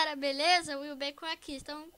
galera, beleza? Will Bacon aqui. Então,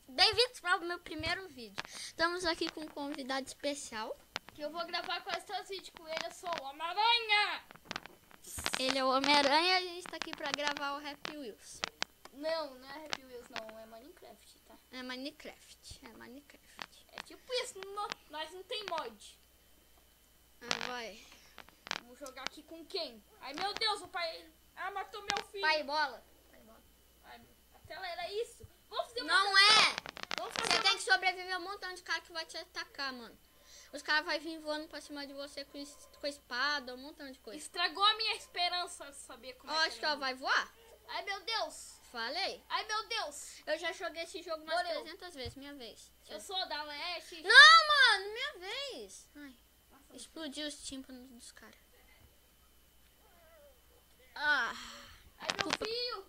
bem-vindos para o meu primeiro vídeo. Estamos aqui com um convidado especial. Que eu vou gravar quase todos os vídeos com ele. Eu sou o Homem-Aranha! Ele é o Homem-Aranha e a gente está aqui para gravar o Happy Wheels. Não, não é Happy Wheels, não. É Minecraft, tá? É Minecraft. É Minecraft. É tipo isso. Nós não tem mod. Ah, vai. Vamos jogar aqui com quem? Ai, meu Deus, o pai... Ah, matou meu filho. Pai bola. Ai, a tela era isso. Vamos fazer uma... Não é! Vamos Você fazer tem que sobreviver a um montão de cara que vai te atacar, mano. Os caras vão vir voando pra cima de você com espada, um montão de coisa. Estragou a minha esperança de saber como Ó, é acho que ela vai voar. Ai, meu Deus. Falei. Ai, meu Deus. Eu já joguei esse jogo umas Morreu. 300 vezes, minha vez. Eu sou da Leste. Não, mano, minha vez. Ai, Nossa, explodiu os tímpanos dos caras. Ah, ai, meu filho.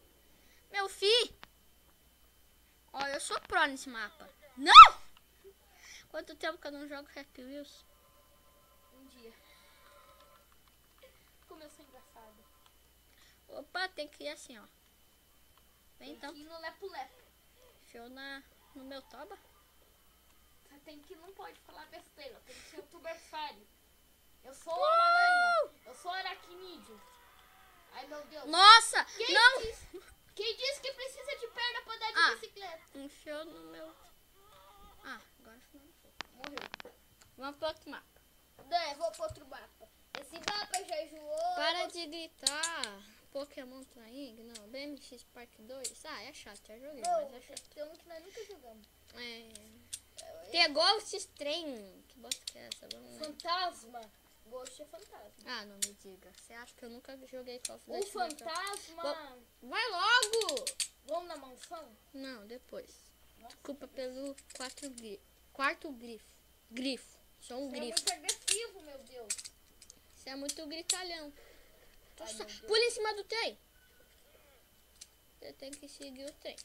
meu filho. Ó, eu sou pro nesse mapa. Não! Quanto tempo que eu não jogo Happy Wheels? Um dia. Como eu sou engraçado. Opa, tem que ir assim, ó. Vem então. Tem que ir no lepo-lepo. Enfiou no meu toba. Você tem que não pode falar besteira. Tem que ser youtuber-fário. Eu sou o Homem-Aranha. Eu sou aracnídeo. Ai, meu Deus. Nossa! Quem não! Quem disse que precisa de perna pra andar de Ah. bicicleta? Enfiou no meu... Ah, agora foi. Morreu. Vamos pro outro mapa. Não, eu vou pro outro mapa. Esse mapa já enjoou. Para de gritar. Pokémon Traing? Não. BMX Park 2? Ah, é chato, já joguei, Não, mas é chato. tem um que nós nunca jogamos. The Ghost Train. Que bosta que é essa? Vamos lá. Fantasma. Ghost é fantasma. Ah, não me diga. Você acha que eu nunca joguei Call of O Duty? fantasma. Vai logo! Vamos na mansão? Não, depois. Nossa, Desculpa pelo quarto grifo. Sou um você é grifo. muito agressivo, meu Deus. Você é muito gritalhão. Ai, meu Deus. Pula em cima do trem. Você tem que seguir o trem.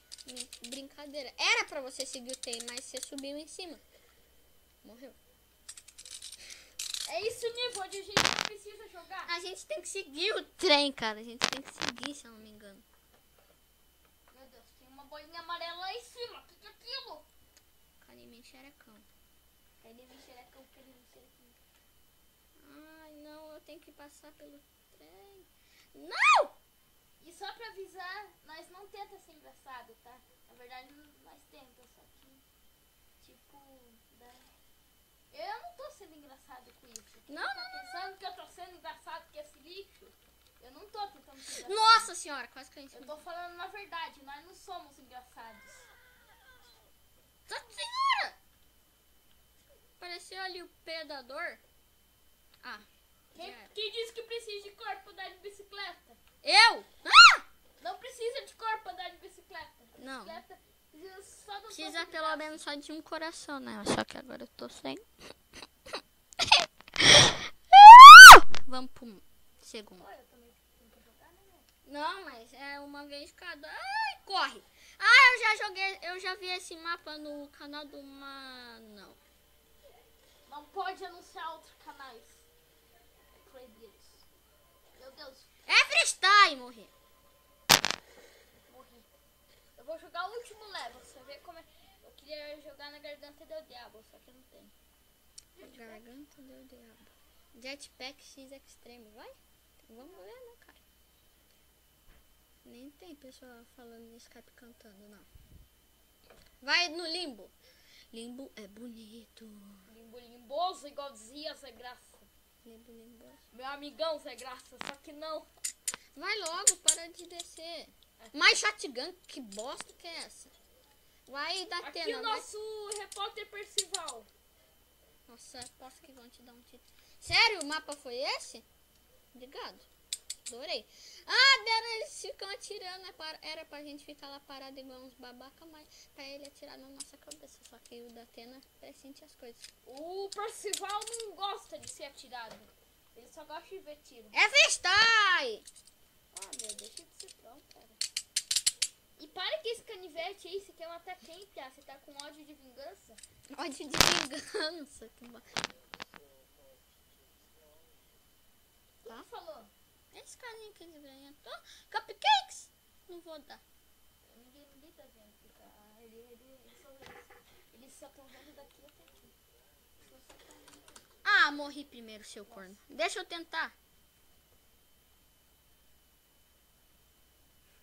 Brincadeira. Era pra você seguir o trem, mas você subiu em cima. Morreu. É isso o nível onde a gente não precisa jogar. A gente tem que seguir o trem, cara. A gente tem que seguir, se eu não me engano. Meu Deus, tem uma bolinha amarela lá em cima. O que é aquilo? Carimim xerecão. Cadê meu xerecão? Cadê meu xerecão? Ai, não. Eu tenho que passar pelo trem. Não! E só pra avisar, nós não tenta ser engraçado, tá? Na verdade, nós tenta, só que, tipo, eu não tô sendo engraçado com isso. Quem Não, tá não, pensando que eu tô sendo engraçado com esse lixo? Eu não tô tentando ser engraçado. Nossa senhora, quase caí em Eu cima. tô falando na verdade, nós não somos engraçados. Nossa senhora! Pareceu ali o predador. Ah. já era. Quem disse que precisa de corpo pra andar de bicicleta? Eu? Ah! Não precisa de corpo pra andar de bicicleta. Não. Bicicleta precisa só do Precisa topo de pelo braço. menos só de um coração, né? Só que agora eu tô sem. Vamos pro segundo. Olha, eu também tenho que jogar, né, meu? Não, mas é uma vez cada. Ai, corre! Ah, eu já vi esse mapa no canal do Não. Não pode anunciar outros canais. É proibido. Meu Deus, É freestyle, morri. morri. Eu vou jogar o último level, você vê como é. Eu queria jogar na garganta do diabo, só que não tem. Garganta do diabo. Jetpack X Extreme, vai? Vamos ver, né, cara? Nem tem pessoa falando no Skype cantando, não. Vai no limbo. Limbo é bonito. Limbo limboso, igual dizia Zé Graça. Limbo limboso. Meu amigão Zé Graça, só que não. Vai logo, para de descer. Mais shotgun, que bosta que é essa? Vai da Aqui tena, o vai. nosso repórter Percival. Nossa, aposto que vão te dar um tiro. Sério, o mapa foi esse? Obrigado. Adorei. Ah, eles ficam atirando. Era pra gente ficar lá parado igual uns babaca, mas pra ele atirar na nossa cabeça. Só que o da Atena pressente as coisas. O Percival não gosta de ser atirado. Ele só gosta de ver tiro. É freestyle! Ah, meu, deixa de ser pronto, cara. E para que esse canivete aí, você quer matar quem, Pia? Você tá com ódio de vingança? Ódio de vingança. Que Quem falou? Esse carinha que ele ganha. Cupcakes! Não vou dar. eles só estão vendo daqui até aqui. Se você tá vendo. Ah, morri primeiro, seu corno. Deixa eu tentar.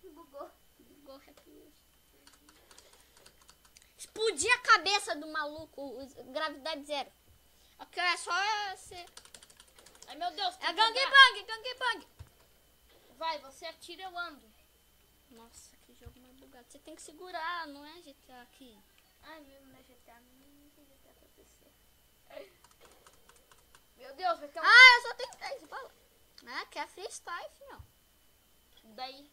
Bugou. Bugou rápido. Explodir a cabeça do maluco. Gravidade zero. Ok, é só ser... Ai, meu Deus. É gangbang. Vai, você atira, eu ando. Nossa, que jogo mais bugado. Você tem que segurar, não é GTA aqui. Ai, mesmo na GTA. Não tem GTA pra PC. Meu Deus, vai ter um... Ah, eu só tenho 10 balas. É, que é freestyle, filhão. Daí...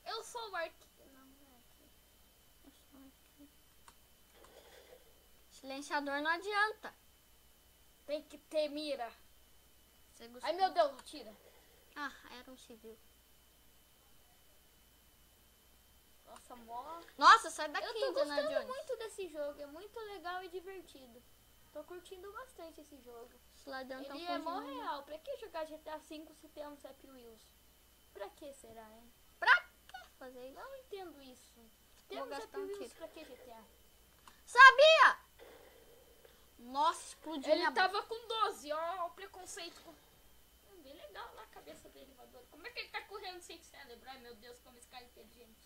Eu sou o arqueiro. Não, não é aqui. Eu sou aqui. Silenciador não adianta. Tem que ter mira. Você gostou? Ai, meu Deus, atira. Ah, era um civil. Nossa, mó... Nossa, sai daqui, Eu tô Indiana gostando Jones. muito desse jogo. É muito legal e divertido. Tô curtindo bastante esse jogo. Os ladrões tão Ele é mó fugindo. real. Pra que jogar GTA V se temos Happy Wheels? Pra que será, hein? Pra que fazer isso? Não entendo isso. Temos gastar Happy um Wheels, tiro. pra que GTA? Sabia! Nossa, explodiu Ele minha tava com 12, ó o preconceito. Bem legal lá a cabeça dele, voador. Como é que ele tá correndo sem cérebro? Ai, meu Deus, como esse cara é inteligente.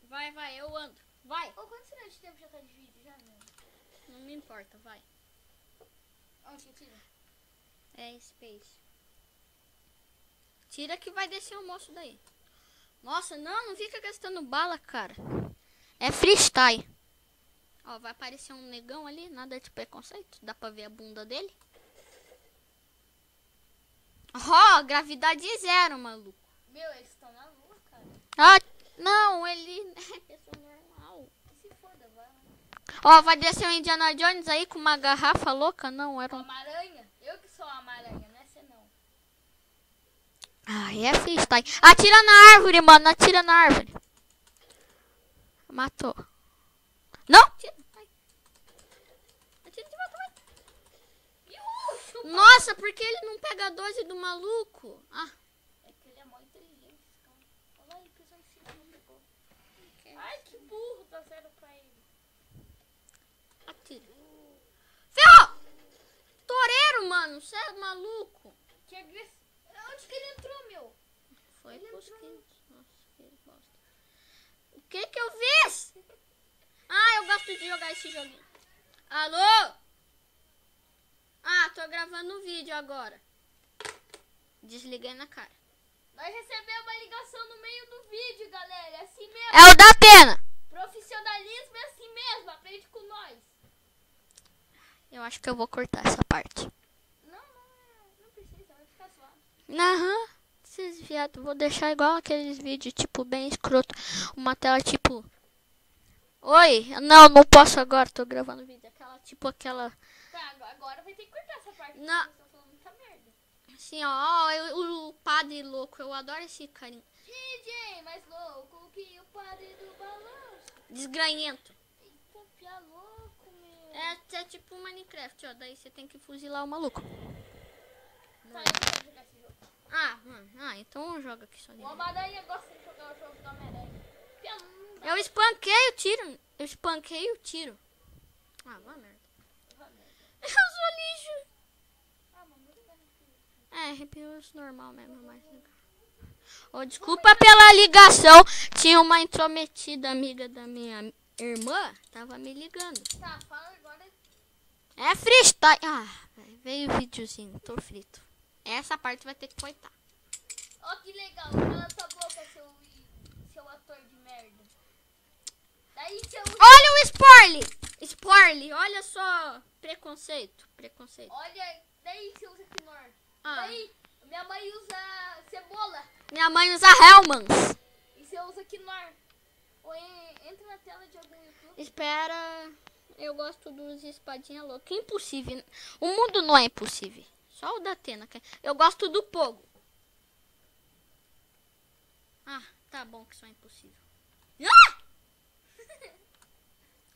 Vai, eu ando. Vai. Ô, quanto será de tempo já tá de vídeo já, meu? Não me importa, vai. Onde que tira? É space. Tira que vai descer o moço daí. Nossa, não fica gastando bala, cara. É freestyle. Ó, vai aparecer um negão ali, nada de preconceito. Dá pra ver a bunda dele. Ó, gravidade zero, maluco. Meu, eles estão na lua, cara. Ah, não, ele é pessoa normal. Que se foda, vai lá. Ó, vai descer o Indiana Jones aí com uma garrafa louca? Não, era um... Uma aranha? Eu que sou uma aranha, não é você não. Ai, é freestyle. Atira na árvore, mano, atira na árvore. Matou. Não! Atira, vai. Atira de volta, vai. Nossa, por que ele não pega a 12 do maluco? Ah. É que ele é mó inteligente, esse cara. Olha lá, ele pisou em cima, não pegou. Ai, que burro, tá zero pra ele. Atira. Ferrou! Toureiro, mano, você é maluco. Que agressivo. Onde que ele entrou, meu? Foi Ele pros entrou. quintos. Nossa, que bosta. O que que eu fiz? Ah, eu gosto de jogar esse joguinho. Alô? Ah, tô gravando um vídeo agora. Desliguei na cara. Nós recebemos uma ligação no meio do vídeo, galera. É assim mesmo. É o da Atena. Profissionalismo é assim mesmo. Aprende com nós. Eu acho que eu vou cortar essa parte. Não precisa, vai ficar suave. Aham. Esses viados, vou deixar igual aqueles vídeos, tipo, bem escroto. Uma tela, tipo... Oi, não posso agora, tô gravando vídeo. Aquela, tipo, aquela... Tá, agora vai ter que cortar essa parte. Não. Vocês estão falando muita merda. Assim, ó, o padre louco, eu adoro esse carinho. DJ mais louco que o padre do balanço. Desgranhento. Eita, pia louco, meu. É tipo Minecraft, ó, daí você tem que fuzilar o maluco. Tá, eu não quero jogar esse jogo. Então joga aqui só. O Homem-Aranha gosta de jogar o jogo do Homem-Aranha. Pia, não dá. Eu espanquei o tiro. Ah, vá merda. Vai, merda. Eu sou lixo. Ah, mano, não liga nisso. Arrepios normal mesmo, mas... Oh, desculpa pela ligação. Tinha uma intrometida amiga da minha irmã. Tava me ligando. Tá, fala agora. É freestyle. Ah, veio o videozinho. Tô frito. Essa parte vai ter que cortar. Ó, que legal. Cala tua boca, seu ator de merda. Daí seu... Olha o Sporly. Olha só. Preconceito. Olha, daí você usa Knorr. Ah. Daí minha mãe usa cebola. Minha mãe usa Hellmann's. E você usa Knorr. Ou entra na tela de algum YouTube. Espera. Eu gosto dos espadinha louca. Impossível. O mundo não é impossível. Só o da Atena. Eu gosto do Pogo. Ah, tá bom que só é impossível. Ah!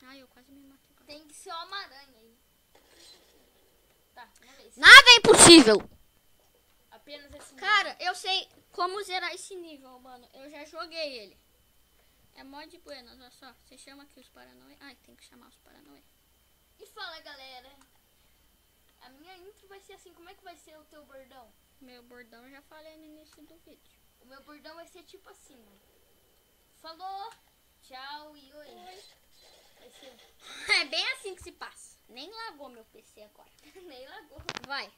Ai, eu quase me matei. Tem que ser uma aranha aí. Tá, minha vez. Nada é impossível. Apenas esse Cara, eu sei como zerar esse nível, mano. Eu já joguei ele. É mó de buenas, olha só. Você chama aqui os Paranauê. Ai, tem que chamar os Paranauê. E fala, galera. A minha intro vai ser assim. Como é que vai ser o teu bordão? Meu bordão eu já falei no início do vídeo. O meu bordão vai ser tipo assim. Falou, tchau e oi. Vai ser. É bem assim que se passa. Nem lagou meu PC agora. Nem lagou. Vai.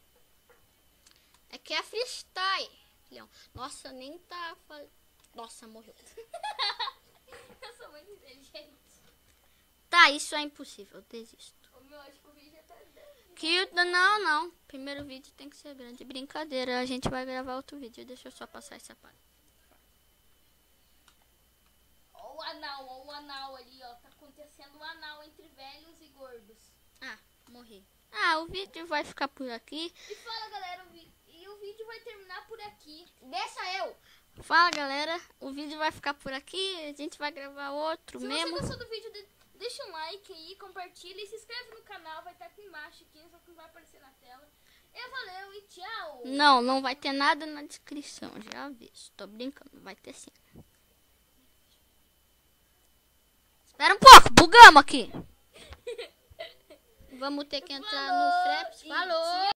É que é freestyle, Leão. Nossa, nem tá... Nossa, morreu. Eu sou muito inteligente. Tá, isso é impossível. Desisto. O meu acho que o vídeo já tá dando. Que... Não. Primeiro vídeo tem que ser grande. Brincadeira, a gente vai gravar outro vídeo. Deixa eu só passar essa parte. Ó o anal ali, ó. Tá acontecendo o anal entre velhos e gordos. Ah, morri. Ah, o vídeo vai ficar por aqui. E fala, galera, o vídeo vai terminar por aqui. Deixa eu. Fala, galera. O vídeo vai ficar por aqui. A gente vai gravar outro Se mesmo. você gostou do vídeo, deixa um like aí, compartilha e se inscreve no canal. Vai estar aqui embaixo, aqui, só que não vai aparecer na tela. E valeu e tchau. Não vai ter nada na descrição. Já aviso. Tô brincando. Vai ter sim. Espera um pouco. Bugamos aqui. Vamos ter que entrar no Fraps. Falou.